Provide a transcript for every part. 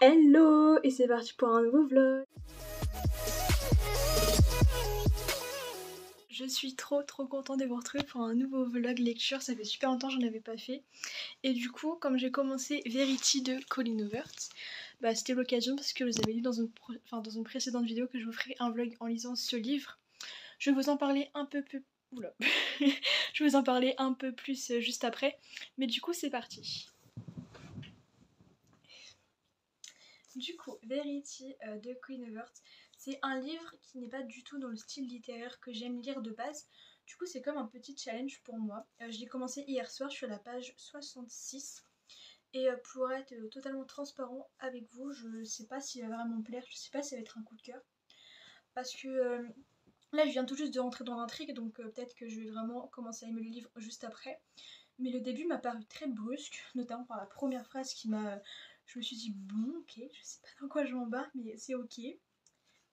Hello! Et c'est parti pour un nouveau vlog. Je suis trop contente de vous retrouver pour un nouveau vlog lecture, ça fait super longtemps que j'en avais pas fait. Et du coup, comme j'ai commencé Verity de Colleen Hoover, c'était l'occasion parce que je vous avais dit dans une précédente vidéo que je vous ferai un vlog en lisant ce livre. Je vais vous en parler un peu plus... Oula. Je vais vous en parler un peu plus juste après. Mais du coup, c'est parti. Du coup, Verity de Colleen Hoover, c'est un livre qui n'est pas du tout dans le style littéraire que j'aime lire de base. Du coup, c'est comme un petit challenge pour moi. Je l'ai commencé hier soir, je suis à la page 66. Et pour être totalement transparent avec vous, je ne sais pas s'il va vraiment me plaire, je ne sais pas si ça va être un coup de cœur. Parce que là, je viens tout juste de rentrer dans l'intrigue, donc peut-être que je vais vraiment commencer à aimer le livre juste après. Mais le début m'a paru très brusque, notamment par la première phrase qui m'a... Je me suis dit, bon, ok, je sais pas dans quoi je m'embarque, mais c'est ok.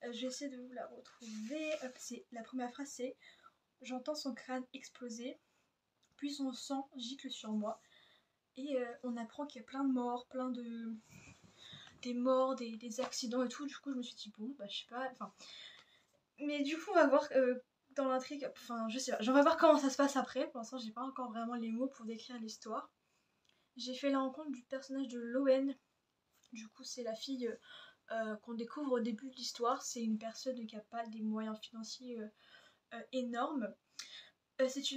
Je vais essayer de vous la retrouver. Hop, la première phrase, c'est j'entends son crâne exploser, puis son sang gicle sur moi. Et on apprend qu'il y a plein de morts, des morts, des accidents et tout. Du coup, je me suis dit, bon, je sais pas. Enfin, mais du coup, on va voir dans l'intrigue. Enfin, je sais pas. On va voir comment ça se passe après. Pour l'instant, j'ai pas encore vraiment les mots pour décrire l'histoire. J'ai fait la rencontre du personnage de Lowen. Du coup, c'est la fille qu'on découvre au début de l'histoire. C'est une personne qui n'a pas des moyens financiers énormes. C'est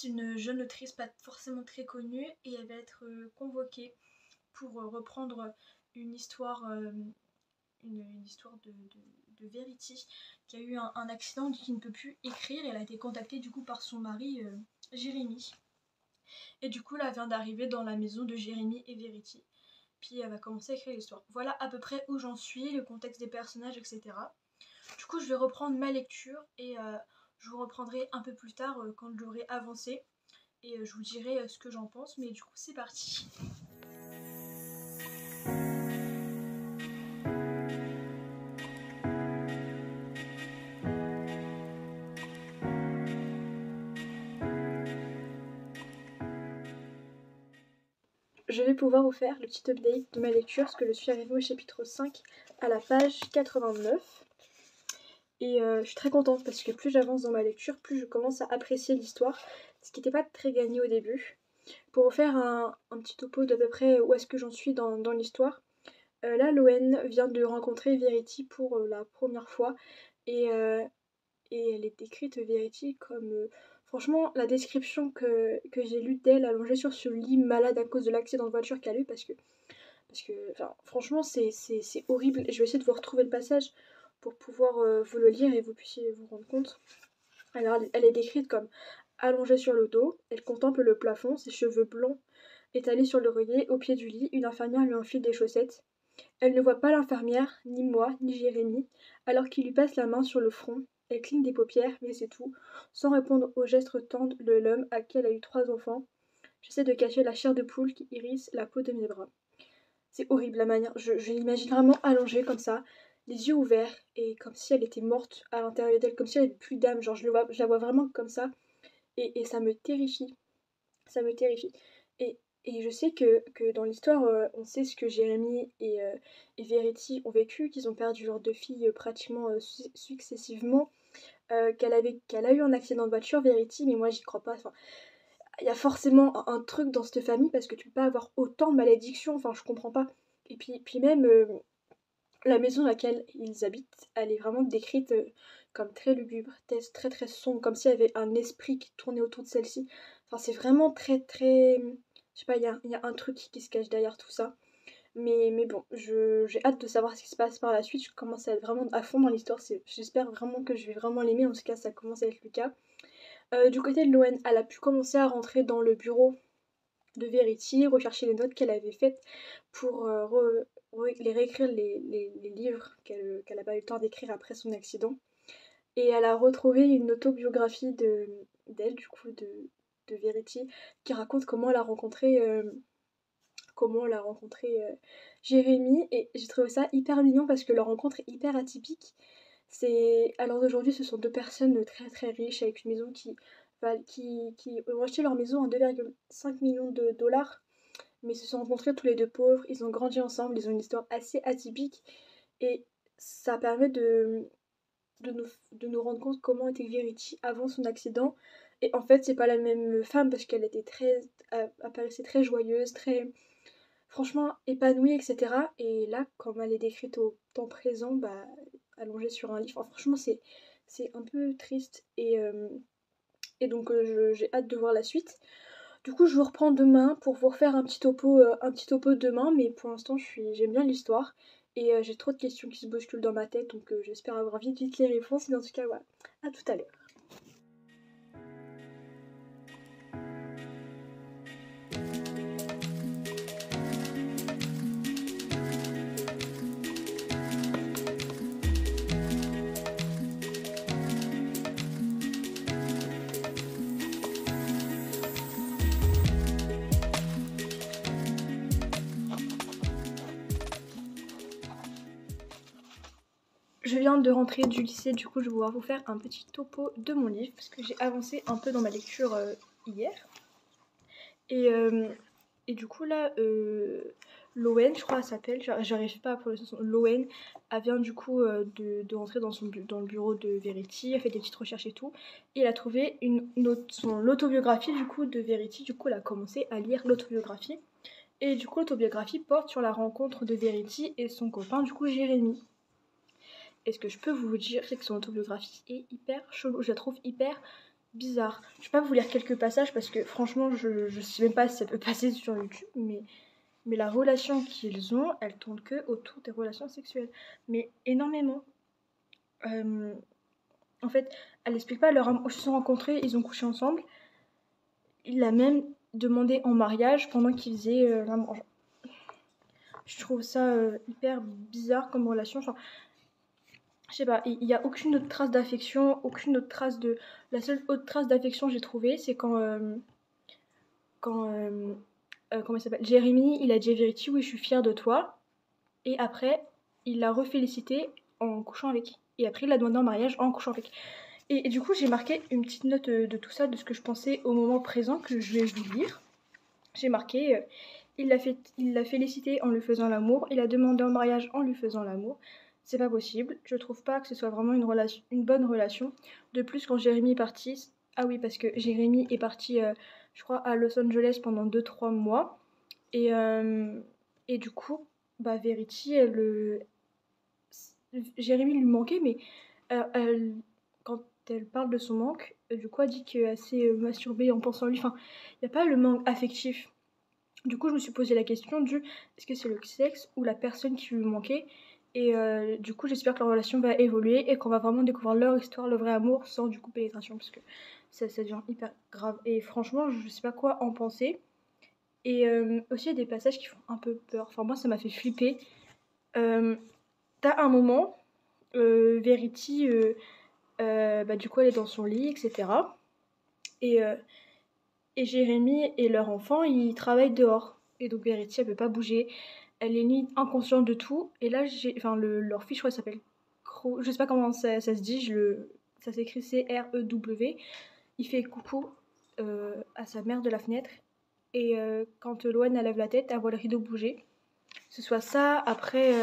une jeune autrice pas forcément très connue et elle va être convoquée pour reprendre une histoire, une histoire de Verity qui a eu un accident qui ne peut plus écrire. Elle a été contactée du coup par son mari Jérémy. Et du coup, là, elle vient d'arriver dans la maison de Jérémy et Verity. Puis elle va commencer à écrire l'histoire. Voilà à peu près où j'en suis, le contexte des personnages, etc. Du coup, je vais reprendre ma lecture et je vous reprendrai un peu plus tard quand j'aurai avancé. Et je vous dirai ce que j'en pense. Mais du coup, c'est parti. Je vais pouvoir vous faire le petit update de ma lecture parce que je suis arrivée au chapitre 5 à la page 89. Et je suis très contente parce que plus j'avance dans ma lecture, plus je commence à apprécier l'histoire, ce qui n'était pas très gagné au début. Pour vous faire un petit topo d'à peu près où est-ce que j'en suis dans l'histoire, là Lowen vient de rencontrer Verity pour la première fois et elle est décrite Verity comme... franchement, la description que j'ai lue d'elle allongée sur ce lit malade à cause de l'accident de voiture qu'elle a eu, parce que enfin, franchement, c'est horrible. Je vais essayer de vous retrouver le passage pour pouvoir vous le lire et vous puissiez vous rendre compte. Alors, elle est décrite comme allongée sur le dos, elle contemple le plafond, ses cheveux blonds étalés sur l'oreiller, au pied du lit, une infirmière lui enfile des chaussettes. Elle ne voit pas l'infirmière, ni moi, ni Jérémy, alors qu'il lui passe la main sur le front. Elle cligne des paupières, mais c'est tout, sans répondre au geste tendre de l'homme à qui elle a eu 3 enfants. J'essaie de cacher la chair de poule qui hérisse la peau de mes bras. C'est horrible la manière, je l'imagine vraiment allongée comme ça, les yeux ouverts, et comme si elle était morte à l'intérieur d'elle, comme si elle n'avait plus d'âme, genre je la vois vraiment comme ça, et ça me terrifie, ça me terrifie. Et je sais que dans l'histoire, on sait ce que Jérémy et Verity ont vécu, qu'ils ont perdu leurs 2 filles pratiquement successivement, qu'elle a eu un accident de voiture, Verity, mais moi j'y crois pas. Enfin, il y a forcément un truc dans cette famille parce que tu peux pas avoir autant de malédictions, enfin je comprends pas. Et puis même la maison dans laquelle ils habitent, elle est vraiment décrite comme très lugubre, très sombre, comme s'il y avait un esprit qui tournait autour de celle-ci. Enfin c'est vraiment très... Je sais pas, il y a un truc qui se cache derrière tout ça. Mais bon, j'ai hâte de savoir ce qui se passe par la suite. Je commence à être vraiment à fond dans l'histoire. J'espère vraiment que je vais vraiment l'aimer. En tout cas, ça commence à être le cas. Du côté de Lowen, elle a pu commencer à rentrer dans le bureau de Verity, rechercher les notes qu'elle avait faites pour les réécrire les livres qu'elle n'a pas eu le temps d'écrire après son accident. Et elle a retrouvé une autobiographie d'elle, du coup, de Verity, qui raconte comment elle a rencontré Jérémy. Et j'ai trouvé ça hyper mignon parce que leur rencontre est hyper atypique. À l'heure d'aujourd'hui, ce sont 2 personnes très riches avec une maison qui ont acheté leur maison à 2,5 millions de dollars. mais ils se sont rencontrés tous les deux pauvres, ils ont grandi ensemble, ils ont une histoire assez atypique et ça permet de nous rendre compte comment était Verity avant son accident. Et en fait, c'est pas la même femme parce qu'elle était apparaissait très joyeuse, très franchement épanouie, etc. Et là, comme elle est décrite au temps présent, bah, allongée sur un lit, enfin, franchement, c'est un peu triste. Et donc, j'ai hâte de voir la suite. Du coup, je vous reprends demain pour vous refaire un petit topo demain, mais pour l'instant, j'aime bien l'histoire. Et j'ai trop de questions qui se bousculent dans ma tête, donc j'espère avoir vite les réponses. Mais en tout cas, voilà. À tout à l'heure. Je viens de rentrer du lycée, du coup je vais pouvoir vous faire un petit topo de mon livre parce que j'ai avancé un peu dans ma lecture hier. Et du coup là, Lowen, je crois elle s'appelle, j'arrive pas à prononcer son Lowen, elle vient du coup de rentrer dans le bureau de Verity, elle fait des petites recherches et tout, et elle a trouvé l'autobiographie du coup de Verity, du coup elle a commencé à lire l'autobiographie, et du coup l'autobiographie porte sur la rencontre de Verity et son copain du coup Jérémy. Et ce que je peux vous dire, c'est que son autobiographie est hyper chelou, je la trouve hyper bizarre. Je vais pas vous lire quelques passages parce que franchement, je sais même pas si ça peut passer sur YouTube, mais la relation qu'ils ont, elle tourne que autour des relations sexuelles. Mais énormément. En fait, elle explique pas, ils se sont rencontrés, ils ont couché ensemble. Il l'a même demandé en mariage pendant qu'ils faisaient l'amour. Je trouve ça hyper bizarre comme relation. Enfin, je sais pas, il n'y a aucune autre trace d'affection, aucune autre trace de... La seule autre trace d'affection que j'ai trouvée, c'est quand comment il s'appelle, Jérémy, il a dit à Verity, oui, je suis fière de toi. Et après, il l'a refélicité en couchant avec. Et après, il l'a demandé en mariage en couchant avec. Et du coup, j'ai marqué une petite note de tout ça, de ce que je pensais au moment présent, que je vais vous lire. J'ai marqué, il l'a félicité en lui faisant l'amour, il a demandé en mariage en lui faisant l'amour. C'est pas possible, je trouve pas que ce soit vraiment une bonne relation. De plus, quand Jérémy est parti, ah oui, parce que Jérémy est parti, je crois, à Los Angeles pendant 2-3 mois. Et du coup, bah, Verity, Jérémy lui manquait, mais quand elle parle de son manque, du coup, elle dit qu'elle s'est masturbée en pensant à lui. Enfin, il n'y a pas le manque affectif. Du coup, je me suis posé la question du est-ce que c'est le sexe ou la personne qui lui manquait. Et du coup, j'espère que leur relation va évoluer et qu'on va vraiment découvrir leur histoire, le vrai amour, sans du coup pénétration, parce que ça devient hyper grave. Et franchement, je sais pas quoi en penser. Et aussi, il y a des passages qui font un peu peur. Enfin, moi, ça m'a fait flipper. T'as un moment, Verity, bah, du coup, elle est dans son lit, etc. Et Jérémy et leur enfant, ils travaillent dehors. Et donc Verity, elle peut pas bouger. Elle est limite inconsciente de tout. Et là, leur fils, je crois, il s'appelle Crow. Je sais pas comment ça se dit. Ça s'écrit C-R-E-W. Il fait coucou à sa mère de la fenêtre. Et quand Loan elle lève la tête, elle voit le rideau bouger. Que ce soit ça. Après,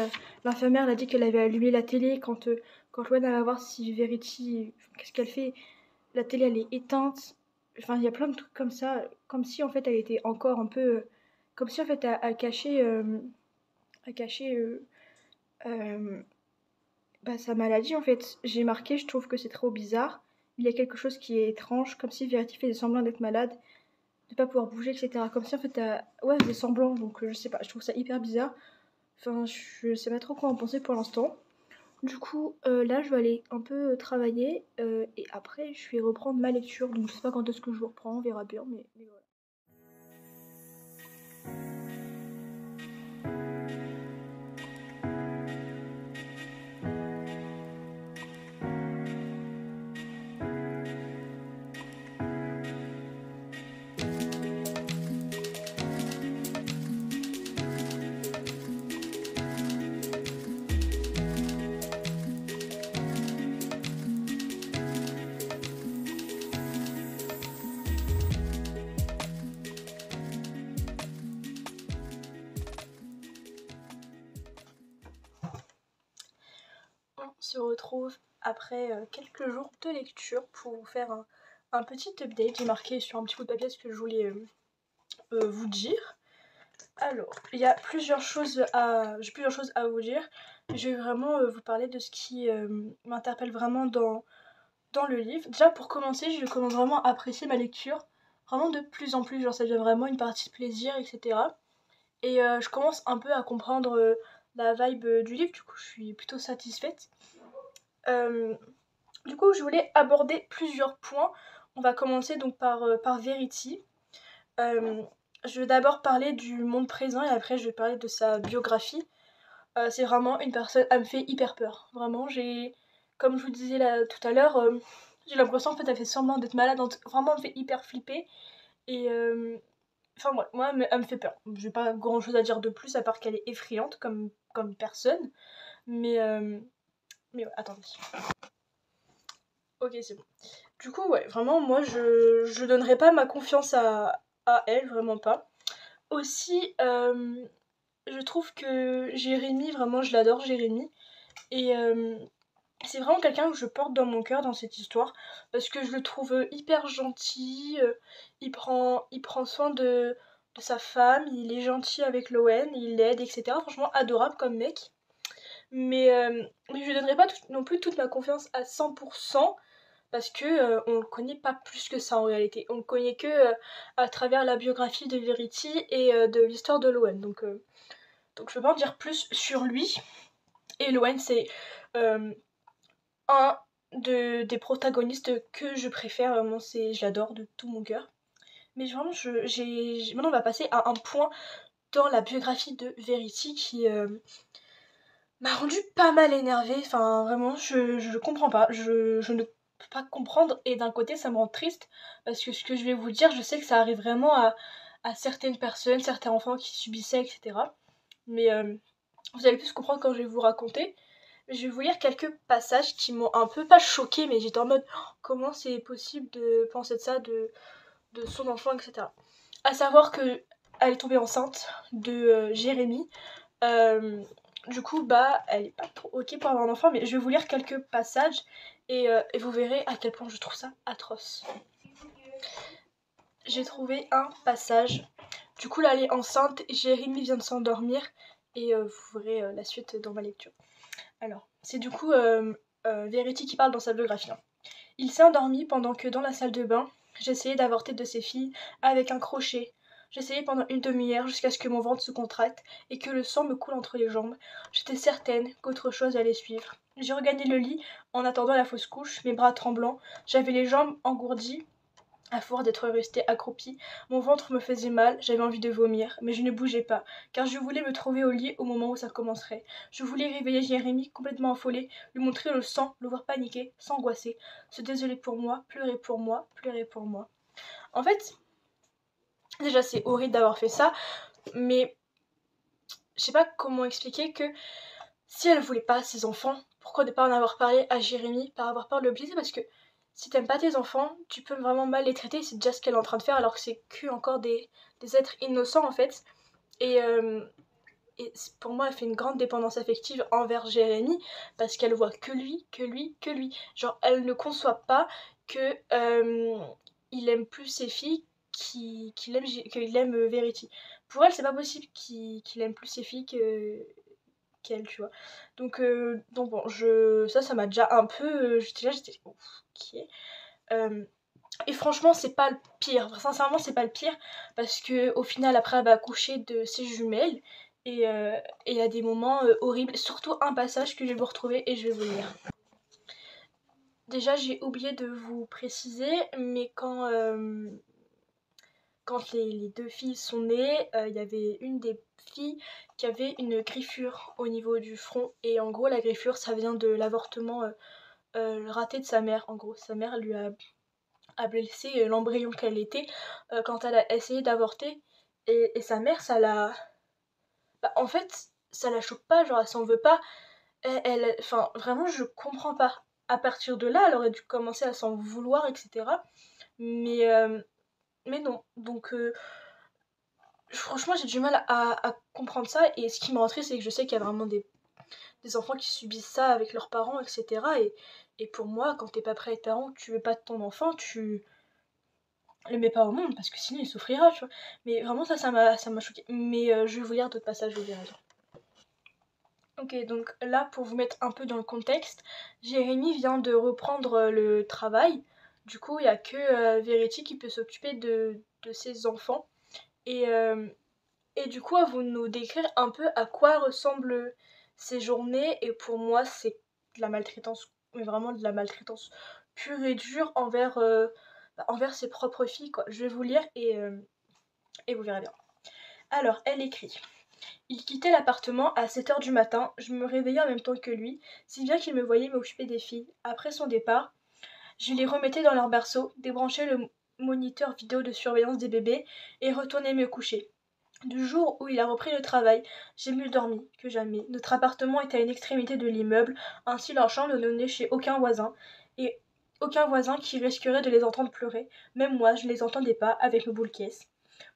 l'infirmière elle a dit qu'elle avait allumé la télé. Quand Loan elle va voir si Verity, qu'est-ce qu'elle fait, la télé elle est éteinte. Enfin, il y a plein de trucs comme ça, comme si en fait elle était encore un peu, comme si en fait elle cachait, euh, bah, sa maladie en fait. J'ai marqué, je trouve que c'est trop bizarre. Il y a quelque chose qui est étrange, comme si Verity faisait semblant d'être malade, de pas pouvoir bouger, etc. Comme si en fait ouais, elle faisait semblant, donc je sais pas, je trouve ça hyper bizarre. Enfin, je sais pas trop quoi en penser pour l'instant. Du coup, là, je vais aller un peu travailler et après, je vais reprendre ma lecture. Donc, je sais pas quand est-ce que je vous reprends, on verra bien, mais voilà. se retrouve après quelques jours de lecture pour vous faire un petit update. J'ai marqué sur un petit bout de papier ce que je voulais vous dire. Alors, il y a plusieurs choses j'ai plusieurs choses à vous dire. Je vais vraiment vous parler de ce qui m'interpelle vraiment dans le livre. Déjà, pour commencer, je commence vraiment à apprécier ma lecture. Vraiment de plus en plus, genre ça devient vraiment une partie de plaisir, etc. Et je commence un peu à comprendre la vibe du livre, du coup je suis plutôt satisfaite. Euh, du coup, je voulais aborder plusieurs points. On va commencer donc par Verity. Euh, je vais d'abord parler du monde présent et après je vais parler de sa biographie. C'est vraiment une personne, elle me fait hyper peur. Vraiment, comme je vous disais là tout à l'heure, j'ai l'impression en fait elle fait semblant d'être malade. Vraiment, elle me fait hyper flipper. Et enfin, moi elle me fait peur. J'ai pas grand chose à dire de plus à part qu'elle est effrayante comme personne. Mais, ouais, attendez. Ok, c'est bon. Du coup, ouais, vraiment, moi je donnerais pas ma confiance à elle, vraiment pas. Aussi, je trouve que Jérémy, vraiment, je l'adore, Jérémy. Et c'est vraiment quelqu'un que je porte dans mon cœur dans cette histoire. Parce que je le trouve hyper gentil. Il prend soin de sa femme. Il est gentil avec Lowen. Il l'aide, etc. Franchement, adorable comme mec. Mais je lui donnerai pas non plus toute ma confiance à 100%. Parce que on le connaît pas plus que ça en réalité. On le connaît que à travers la biographie de Verity et de l'histoire de Lowen. Donc je peux pas en dire plus sur lui. Et Lowen c'est euh, un des protagonistes que je préfère. Vraiment, je l'adore de tout mon cœur. Mais vraiment, maintenant on va passer à un point dans la biographie de Verity qui m'a rendu pas mal énervée. Enfin, vraiment, je comprends pas. Je ne peux pas comprendre. Et d'un côté, ça me rend triste. Parce que ce que je vais vous dire, je sais que ça arrive vraiment à certaines personnes, certains enfants qui subissaient, etc. Mais vous allez plus comprendre quand je vais vous raconter. Je vais vous lire quelques passages qui m'ont un peu, pas choquée, mais j'étais en mode oh, comment c'est possible de penser de ça, de son enfant, etc. À savoir que elle est tombée enceinte de Jérémy. Euh, du coup, bah, elle est pas trop ok pour avoir un enfant, mais je vais vous lire quelques passages et vous verrez à quel point je trouve ça atroce. J'ai trouvé un passage. Du coup, là, elle est enceinte, Jérémy vient de s'endormir et vous verrez la suite dans ma lecture. Alors, c'est du coup Verity qui parle dans sa biographie. Hein. Il s'est endormi pendant que dans la salle de bain, j'essayais d'avorter de ses filles avec un crochet. J'essayais pendant une demi-heure jusqu'à ce que mon ventre se contracte et que le sang me coule entre les jambes. J'étais certaine qu'autre chose allait suivre. J'ai regagné le lit en attendant la fausse couche, mes bras tremblants, j'avais les jambes engourdies. À force d'être restée accroupie, mon ventre me faisait mal, j'avais envie de vomir, mais je ne bougeais pas, car je voulais me trouver au lit au moment où ça commencerait. Je voulais réveiller Jérémy complètement affolé, lui montrer le sang, le voir paniquer, s'angoisser, se désoler pour moi, pleurer pour moi, pleurer pour moi. En fait, déjà c'est horrible d'avoir fait ça, mais je sais pas comment expliquer que si elle voulait pas ses enfants, pourquoi ne pas en avoir parlé à Jérémy, par avoir peur de le blesser, parce que si t'aimes pas tes enfants, tu peux vraiment mal les traiter, c'est déjà ce qu'elle est en train de faire, alors que c'est que encore des êtres innocents en fait. Et, pour moi, elle fait une grande dépendance affective envers Jérémy, parce qu'elle voit que lui, que lui, que lui. Genre, elle ne conçoit pas que il aime plus ses filles qu'il aime Verity. Pour elle, c'est pas possible qu'il aime plus ses filles qu'elle, tu vois. Donc bon, ça m'a déjà un peu. J'étais ok. Euh, et franchement, c'est pas le pire. Sincèrement, c'est pas le pire. Parce que au final, après, elle va accoucher de ses jumelles. Et il y a des moments horribles. Deux un passage que je vais vous retrouver et je vais vous lire. Déjà, j'ai oublié de vous préciser, mais quand les deux filles sont nées, il y avait une des filles qui avait une griffure au niveau du front. Et en gros, la griffure, ça vient de l'avortement raté de sa mère. En gros, sa mère lui a blessé l'embryon qu'elle était quand elle a essayé d'avorter. Et sa mère, ça l'a... Bah, en fait, ça la choque pas, genre elle s'en veut pas. Enfin, vraiment, je comprends pas. À partir de là, elle aurait dû commencer à s'en vouloir, etc. Mais, euh, mais non. Donc, franchement, j'ai du mal à comprendre ça. Et ce qui me rend triste, c'est que je sais qu'il y a vraiment des enfants qui subissent ça avec leurs parents, etc. Et pour moi, quand t'es pas prêt à être parent, que tu veux pas de ton enfant, tu le mets pas au monde parce que sinon il souffrira, tu vois. Mais vraiment ça m'a choqué. Mais je vais vous lire d'autres passages, vous verrez. Ok, donc là pour vous mettre un peu dans le contexte, Jérémy vient de reprendre le travail. Du coup, il n'y a que Verity qui peut s'occuper de ses enfants. Et du coup, elle va nous décrire un peu à quoi ressemblent ces journées. Et pour moi, c'est de la maltraitance, mais vraiment de la maltraitance pure et dure envers ses propres filles, quoi. Je vais vous lire et vous verrez bien. Alors, elle écrit. Il quittait l'appartement à 7h du matin, je me réveillais en même temps que lui, si bien qu'il me voyait m'occuper des filles. Après son départ, je les remettais dans leur berceau, débranchais le moniteur vidéo de surveillance des bébés et retournais me coucher. Du jour où il a repris le travail, j'ai mieux dormi que jamais. Notre appartement était à une extrémité de l'immeuble, ainsi leur chambre ne donnait chez aucun voisin, et aucun voisin qui risquerait de les entendre pleurer. Même moi, je ne les entendais pas avec mes boules caisses.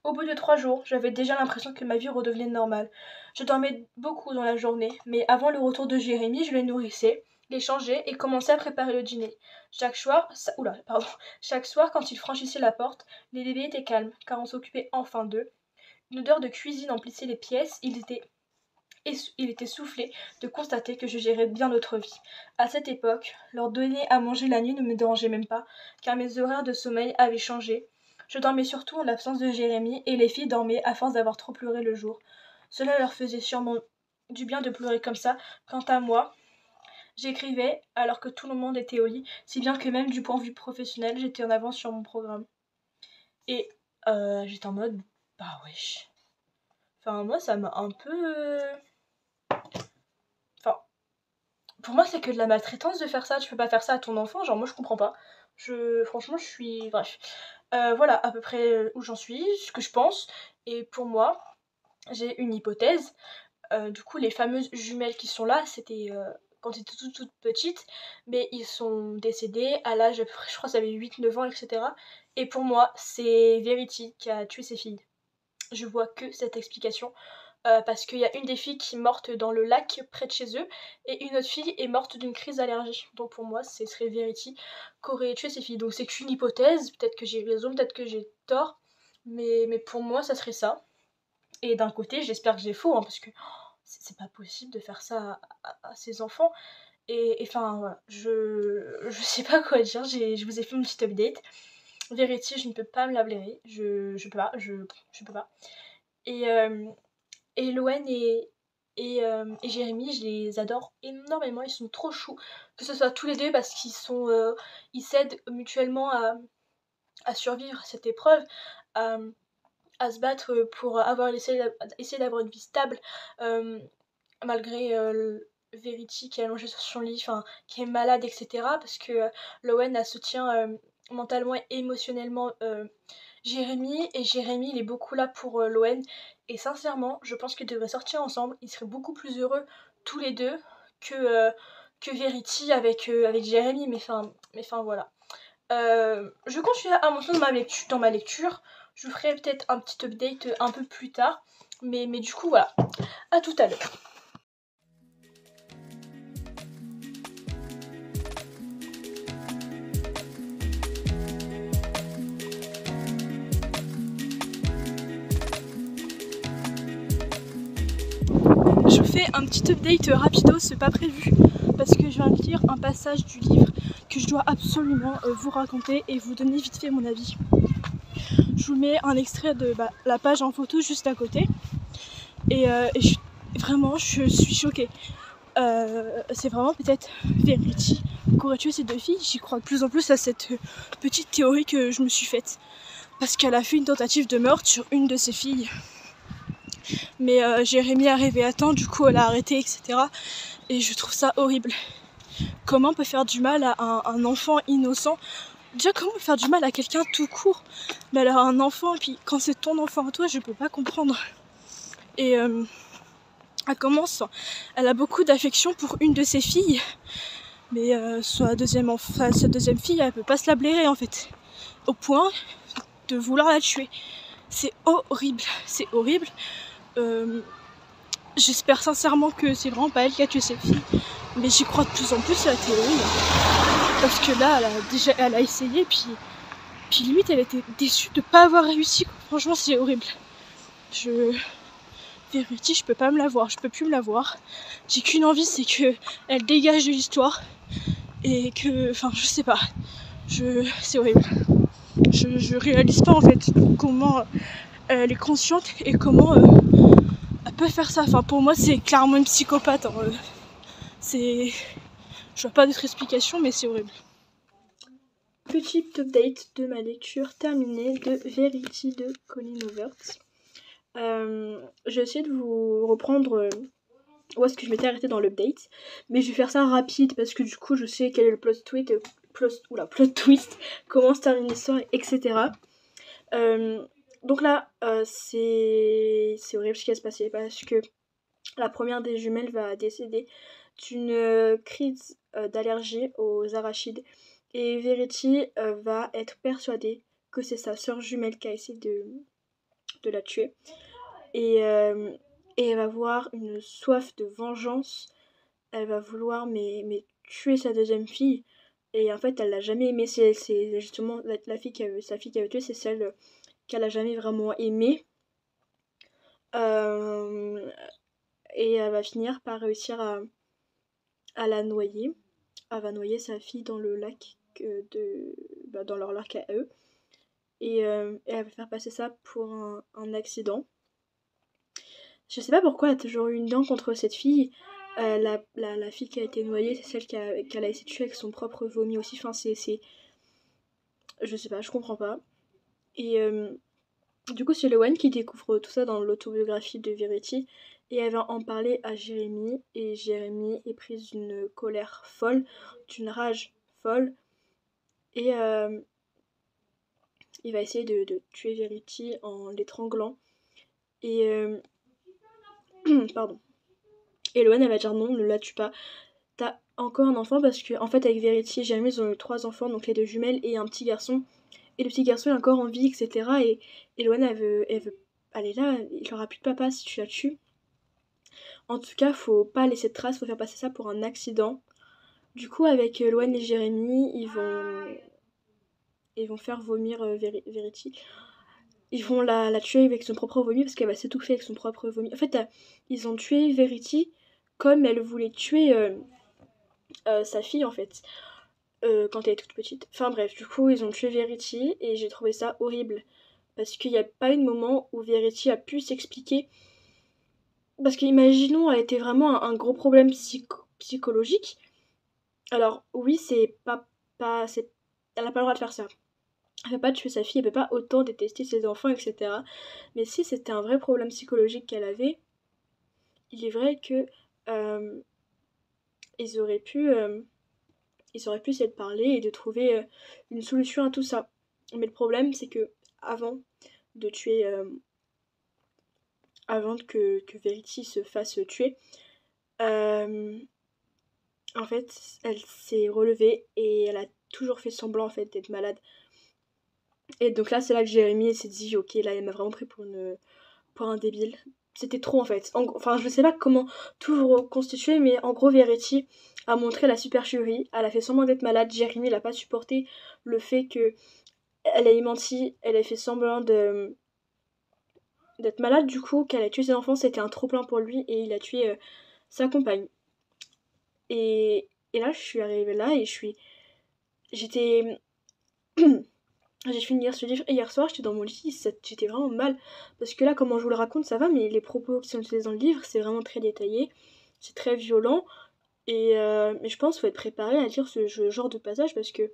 Au bout de 3 jours, j'avais déjà l'impression que ma vie redevenait normale. Je dormais beaucoup dans la journée, mais avant le retour de Jérémy, je les nourrissais, les changeais et commençais à préparer le dîner. Chaque soir, quand ils franchissaient la porte, les bébés étaient calmes, car on s'occupait enfin d'eux. Une odeur de cuisine emplissait les pièces, il était soufflé de constater que je gérais bien notre vie. À cette époque, leur donner à manger la nuit ne me dérangeait même pas, car mes horaires de sommeil avaient changé. Je dormais surtout en l'absence de Jérémy, et les filles dormaient à force d'avoir trop pleuré le jour. Cela leur faisait sûrement du bien de pleurer comme ça. Quant à moi, j'écrivais alors que tout le monde était au lit, si bien que même du point de vue professionnel, j'étais en avance sur mon programme. Et j'étais en mode, bah wesh. Enfin, moi, ça m'a un peu... Enfin, pour moi, c'est que de la maltraitance de faire ça. Tu peux pas faire ça à ton enfant. Genre, moi, je comprends pas. Franchement, je suis... Bref. Voilà, à peu près où j'en suis, ce que je pense. Et pour moi, j'ai une hypothèse. Du coup, les fameuses jumelles qui sont là, c'était... quand j'étais toute petite, mais ils sont décédés à l'âge, je crois que ça avait 8-9 ans, etc. Et pour moi, c'est Verity qui a tué ses filles. Je vois que cette explication. Parce qu'il y a une des filles qui est morte dans le lac près de chez eux, et une autre fille est morte d'une crise d'allergie. Donc pour moi, ce serait Verity qui aurait tué ses filles. Donc c'est qu'une hypothèse, peut-être que j'ai raison, peut-être que j'ai tort, mais pour moi, ça serait ça. Et d'un côté, j'espère que j'ai faux, hein, parce que c'est pas possible de faire ça à ses enfants. Et enfin, voilà, je sais pas quoi dire, je vous ai fait une petite update. Verity, je ne peux pas me la blairer, je peux pas, je peux pas. Et Loen et Jérémy, je les adore énormément, ils sont trop choux. Que ce soit tous les deux parce ils s'aident mutuellement à survivre à cette épreuve, à se battre pour essayer d'avoir une vie stable, malgré Verity qui est allongée sur son lit, qui est malade, etc. Parce que Loen a soutient mentalement et émotionnellement Jérémy, et Jérémy il est beaucoup là pour Loen, et sincèrement je pense qu'ils devraient sortir ensemble, ils seraient beaucoup plus heureux tous les deux que Verity avec Jérémy, mais enfin voilà. Je continue à avancer dans ma lecture, je vous ferai peut-être un petit update un peu plus tard, mais du coup voilà, à tout à l'heure. Je vous fais un petit update rapido, c'est pas prévu, parce que je viens de lire un passage du livre que je dois absolument vous raconter et vous donner vite fait mon avis. Je vous mets un extrait de la page en photo juste à côté, et je suis choquée. C'est vraiment peut-être Verity qui aurait tué ces deux filles. J'y crois de plus en plus à cette petite théorie que je me suis faite, parce qu'elle a fait une tentative de meurtre sur une de ses filles. Mais Jérémy est arrivé à temps, du coup elle a arrêté, etc. Et je trouve ça horrible. Comment on peut faire du mal à un enfant innocent? Déjà, comment on peut faire du mal à quelqu'un tout court? Mais alors un enfant, et puis quand c'est ton enfant à toi, je peux pas comprendre. Et elle a beaucoup d'affection pour une de ses filles, mais sa deuxième fille, elle peut pas se la blairer en fait, au point de vouloir la tuer. C'est horrible, c'est horrible. j'espère sincèrement que c'est vraiment pas elle qui a tué cette fille. Mais j'y crois de plus en plus à la théorie. Parce que là, elle a essayé, puis limite, elle était déçue de pas avoir réussi. Franchement, c'est horrible. Verity, je peux pas me la voir, je peux plus me la voir. J'ai qu'une envie, c'est que elle dégage de l'histoire. Et que, enfin, je sais pas. C'est horrible. Je réalise pas en fait comment elle est consciente et comment elle peut faire ça. Enfin, pour moi, c'est clairement une psychopathe. Hein. Je vois pas d'autre explication, mais c'est horrible. Petit update de ma lecture terminée de Verity de Colleen Hooverts. J'ai essayé de vous reprendre où est-ce que je m'étais arrêtée dans l'update, mais je vais faire ça rapide parce que du coup je sais quel est le plot twist, comment se termine l'histoire, etc. Donc là, c'est horrible ce qui va se passer parce que la première des jumelles va décéder d'une crise d'allergie aux arachides et Verity va être persuadée que c'est sa sœur jumelle qui a essayé de la tuer. Et elle va avoir une soif de vengeance. Elle va vouloir mais tuer sa deuxième fille. Et en fait, elle l'a jamais aimée. C'est justement sa fille qui avait tué, c'est celle qu'elle a jamais vraiment aimée. Et elle va finir par réussir à la noyer. Elle va noyer sa fille dans le lac dans leur lac à eux. Et elle va faire passer ça pour un accident. Je sais pas pourquoi elle a toujours eu une dent contre cette fille. La fille qui a été noyée, c'est celle qu'elle a essayé de tuer avec son propre vomi aussi. Enfin, je sais pas, je comprends pas. Et du coup, c'est Lowen qui découvre tout ça dans l'autobiographie de Verity. Et elle va en parler à Jérémy. Et Jérémy est prise d'une colère folle, d'une rage folle. Et il va essayer de tuer Verity en l'étranglant. Et pardon. Et Lowen, elle va dire non, ne la tue pas. T'as encore un enfant parce que, en fait, avec Verity et Jérémy, ils ont eu 3 enfants, donc les 2 jumelles et un petit garçon. Et le petit garçon est encore en vie, etc. Et Lowen, elle veut. Elle est là, il aura plus de papa si tu la tues. En tout cas, faut pas laisser de traces, faut faire passer ça pour un accident. Du coup, avec Lowen et Jérémy, ils vont faire vomir Verity. Ils vont la tuer avec son propre vomi parce qu'elle va s'étouffer avec son propre vomi. En fait, ils ont tué Verity comme elle voulait tuer sa fille, en fait. Quand elle est toute petite. Enfin bref, du coup, ils ont tué Verity et j'ai trouvé ça horrible. Parce qu'il n'y a pas eu de moment où Verity a pu s'expliquer. Parce qu'imaginons, elle était vraiment un gros problème psychologique. Alors, oui, c'est pas. Elle n'a pas le droit de faire ça. Elle peut pas tuer sa fille, elle peut pas autant détester ses enfants, etc. Mais si c'était un vrai problème psychologique qu'elle avait, il est vrai que ils auraient pu essayer de parler et de trouver une solution à tout ça. Mais le problème, c'est que avant de tuer, avant que Verity se fasse tuer, en fait, elle s'est relevée et elle a toujours fait semblant en fait d'être malade. Et donc là, c'est là que Jérémy s'est dit, ok, là, elle m'a vraiment pris pour un débile. C'était trop en fait. Enfin, je sais pas comment tout reconstituer, mais en gros, Verity a montré la supercherie. Elle a fait semblant d'être malade. Jérémy n'a pas supporté le fait que elle a menti, elle a fait semblant d'être malade, du coup, qu'elle a tué ses enfants, c'était un trop-plein pour lui et il a tué sa compagne. Et là, je suis arrivée là et j'étais. J'ai fini de lire ce livre hier soir, j'étais dans mon lit, j'étais vraiment mal. Parce que là, comment je vous le raconte, ça va, mais les propos qui sont utilisés dans le livre, c'est vraiment très détaillé, c'est très violent. Mais je pense qu'il faut être préparé à lire ce genre de passage parce que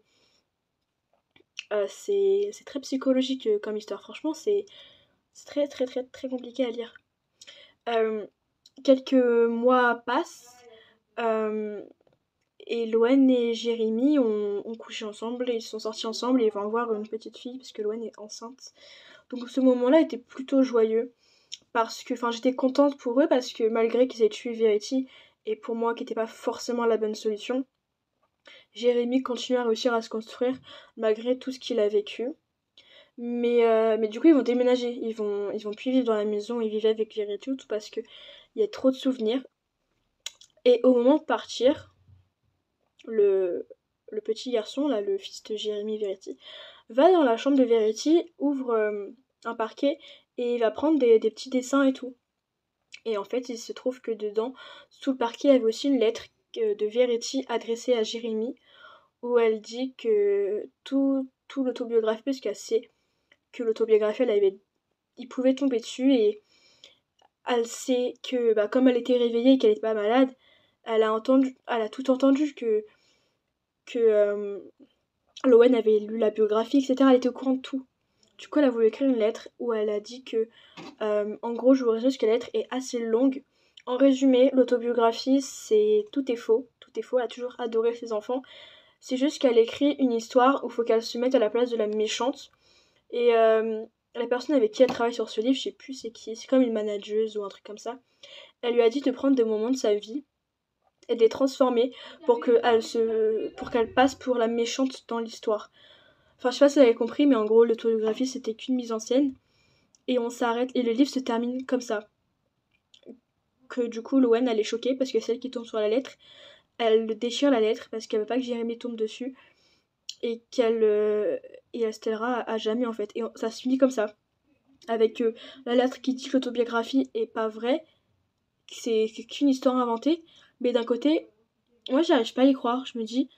c'est très psychologique comme histoire. Franchement, c'est très très très très compliqué à lire. Quelques mois passent. Et Lowen et Jérémy ont couché ensemble, et ils sont sortis ensemble et ils vont avoir une petite fille parce que Lowen est enceinte. Donc ce moment-là était plutôt joyeux parce que, enfin, j'étais contente pour eux parce que malgré qu'ils aient tué Verity et pour moi qui n'était pas forcément la bonne solution, Jérémy continue à réussir à se construire malgré tout ce qu'il a vécu. Mais du coup ils vont déménager, ils vont plus vivre dans la maison et vivre avec Verity tout parce que il y a trop de souvenirs. Et au moment de partir, le petit garçon, là, le fils de Jérémy Verity, va dans la chambre de Verity, ouvre un parquet et il va prendre des petits dessins et tout. Et en fait, il se trouve que dedans, sous le parquet, il y avait aussi une lettre de Verity adressée à Jérémy, où elle dit que tout l'autobiographie, parce qu'elle sait que l'autobiographie, il pouvait tomber dessus, et elle sait que, bah, comme elle était réveillée et qu'elle n'était pas malade, elle a tout entendu que Lowen avait lu la biographie, etc. Elle était au courant de tout. Du coup, elle a voulu écrire une lettre où elle a dit que, en gros, je vous résume parce que la lettre est assez longue. En résumé, l'autobiographie, c'est tout est faux. Tout est faux. Elle a toujours adoré ses enfants. C'est juste qu'elle écrit une histoire où il faut qu'elle se mette à la place de la méchante. Et la personne avec qui elle travaille sur ce livre, je sais plus c'est qui, c'est comme une manageuse ou un truc comme ça. Elle lui a dit de prendre des moments de sa vie et de les transformer pour qu'elle passe pour la méchante dans l'histoire. Enfin, je sais pas si vous avez compris, mais en gros, l'autobiographie, c'était qu'une mise en scène. Et on s'arrête, et le livre se termine comme ça. Que du coup, Lowen, elle est choquée parce que celle qui tombe sur la lettre, elle déchire la lettre parce qu'elle veut pas que Jérémy tombe dessus. Et elle se taira à jamais, en fait. Et ça se finit comme ça. Avec la lettre qui dit que l'autobiographie est pas vraie, que c'est qu'une histoire inventée. Mais d'un côté, moi, j'arrive pas à y croire. Je me dis,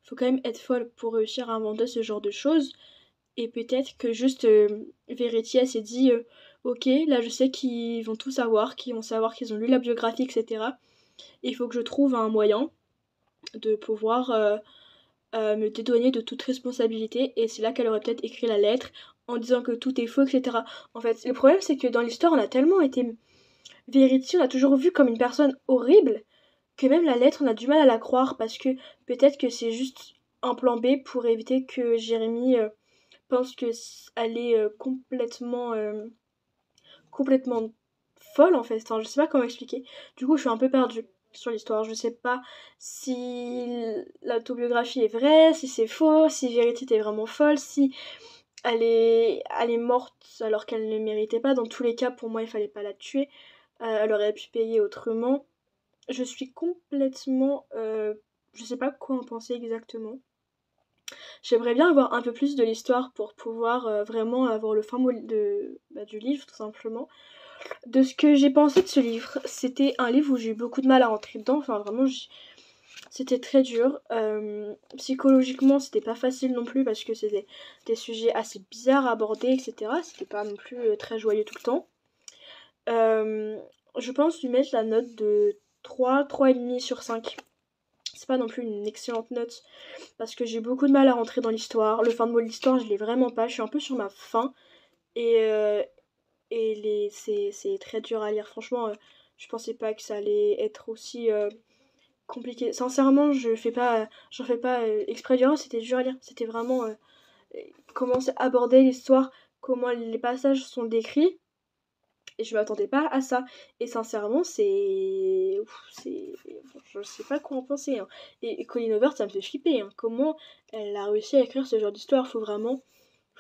faut quand même être folle pour réussir à inventer ce genre de choses. Et peut-être que juste Verity s'est dit ok, là je sais qu'ils vont tout savoir, qu'ils vont savoir qu'ils ont lu la biographie, etc. Et il faut que je trouve un moyen de pouvoir me dédouaner de toute responsabilité. Et c'est là qu'elle aurait peut-être écrit la lettre en disant que tout est faux, etc. En fait, le problème c'est que dans l'histoire on a tellement été... Verity, on a toujours vu comme une personne horrible que même la lettre on a du mal à la croire parce que peut-être que c'est juste un plan B pour éviter que Jérémy pense que elle est complètement folle en fait. Enfin, je sais pas comment expliquer. Du coup, je suis un peu perdue sur l'histoire. Je sais pas si l'autobiographie est vraie, si c'est faux, si Verity était vraiment folle, si elle est morte alors qu'elle ne le méritait pas. Dans tous les cas, pour moi, il fallait pas la tuer. Elle aurait pu payer autrement. Je suis complètement... je sais pas quoi en penser exactement. J'aimerais bien avoir un peu plus de l'histoire pour pouvoir vraiment avoir le fin mot du livre, tout simplement. De ce que j'ai pensé de ce livre, c'était un livre où j'ai eu beaucoup de mal à rentrer dedans. Enfin, vraiment, c'était très dur. Psychologiquement, c'était pas facile non plus parce que c'était des sujets assez bizarres à aborder, etc. C'était pas non plus très joyeux tout le temps. Je pense lui mettre la note de 3,5 sur 5. C'est pas non plus une excellente note parce que j'ai beaucoup de mal à rentrer dans l'histoire. Le fin de mot de l'histoire, je l'ai vraiment pas. Je suis un peu sur ma fin et c'est très dur à lire. Franchement, je pensais pas que ça allait être aussi compliqué. Sincèrement, j'en fais pas exprès du c'était dur à lire. C'était vraiment comment c'est abordé l'histoire, comment les passages sont décrits. Et je m'attendais pas à ça. Et sincèrement, je sais pas quoi en penser. Hein. Et Colleen Hoover, ça me fait flipper. Hein. Comment elle a réussi à écrire ce genre d'histoire. Faut vraiment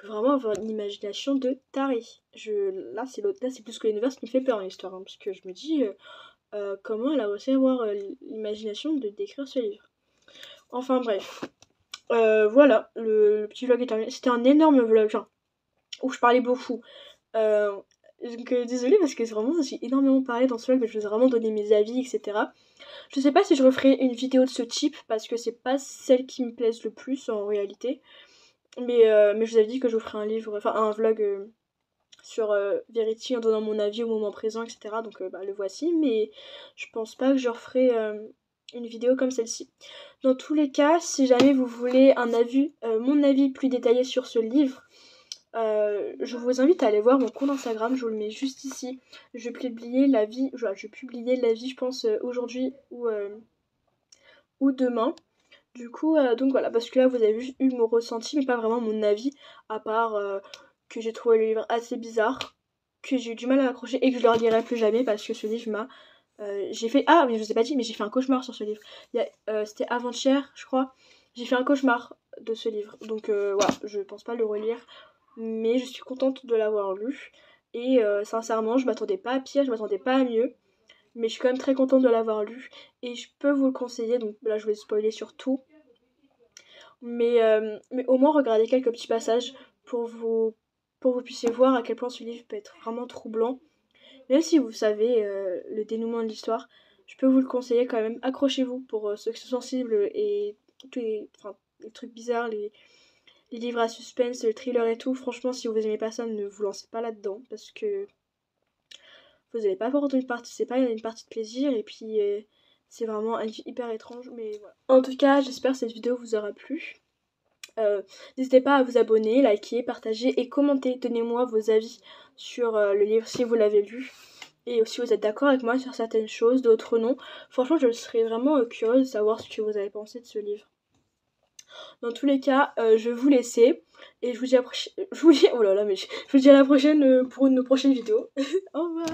avoir une imagination de taré. Là, c'est plus Colleen Hoover qui me fait peur, l'histoire. Hein, parce que je me dis, comment elle a réussi à avoir l'imagination de décrire ce livre. Enfin, bref. Voilà, le petit vlog est terminé. C'était un énorme vlog, genre, où je parlais beaucoup. Donc désolée parce que vraiment j'ai énormément parlé dans ce vlog, mais je vous ai vraiment donné mes avis, etc. Je sais pas si je referai une vidéo de ce type parce que c'est pas celle qui me plaise le plus en réalité. Mais je vous avais dit que je vous ferai un vlog sur Verity en donnant mon avis au moment présent, etc. Donc le voici, mais je pense pas que je referai une vidéo comme celle-ci. Dans tous les cas, si jamais vous voulez mon avis plus détaillé sur ce livre, je vous invite à aller voir mon compte Instagram, je vous le mets juste ici. Je vais publier l'avis, je pense aujourd'hui ou demain. Du coup, donc voilà, parce que là vous avez juste eu mon ressenti, mais pas vraiment mon avis, à part que j'ai trouvé le livre assez bizarre, que j'ai eu du mal à accrocher et que je le relirai plus jamais parce que ce livre m'a... j'ai fait... Ah, mais je vous ai pas dit, mais j'ai fait un cauchemar sur ce livre. C'était avant-hier, je crois. J'ai fait un cauchemar de ce livre. Donc voilà, je pense pas le relire. Mais je suis contente de l'avoir lu. Et sincèrement, je m'attendais pas à pire, je m'attendais pas à mieux. mais je suis quand même très contente de l'avoir lu et je peux vous le conseiller. Donc là je vais spoiler sur tout, mais au moins regardez quelques petits passages pour vous puissiez voir à quel point ce livre peut être vraiment troublant. Même si vous savez le dénouement de l'histoire, je peux vous le conseiller quand même. Accrochez-vous pour ceux qui sont sensibles et tous les trucs bizarres, les livres à suspense, le thriller et tout. Franchement, si vous aimez pas ça, ne vous lancez pas là-dedans parce que vous n'allez pas avoir une partie, c'est pas une partie de plaisir et puis c'est vraiment un livre hyper étrange. Mais voilà. En tout cas, j'espère que cette vidéo vous aura plu. N'hésitez pas à vous abonner, liker, partager et commenter. Donnez-moi vos avis sur le livre si vous l'avez lu. Et si vous êtes d'accord avec moi sur certaines choses, d'autres non. Franchement, je serais vraiment curieuse de savoir ce que vous avez pensé de ce livre. Dans tous les cas, je vais vous laisser. Et je vous dis à la prochaine. Oh là là, mais je vous dis à la prochaine pour une prochaine vidéo. Au revoir.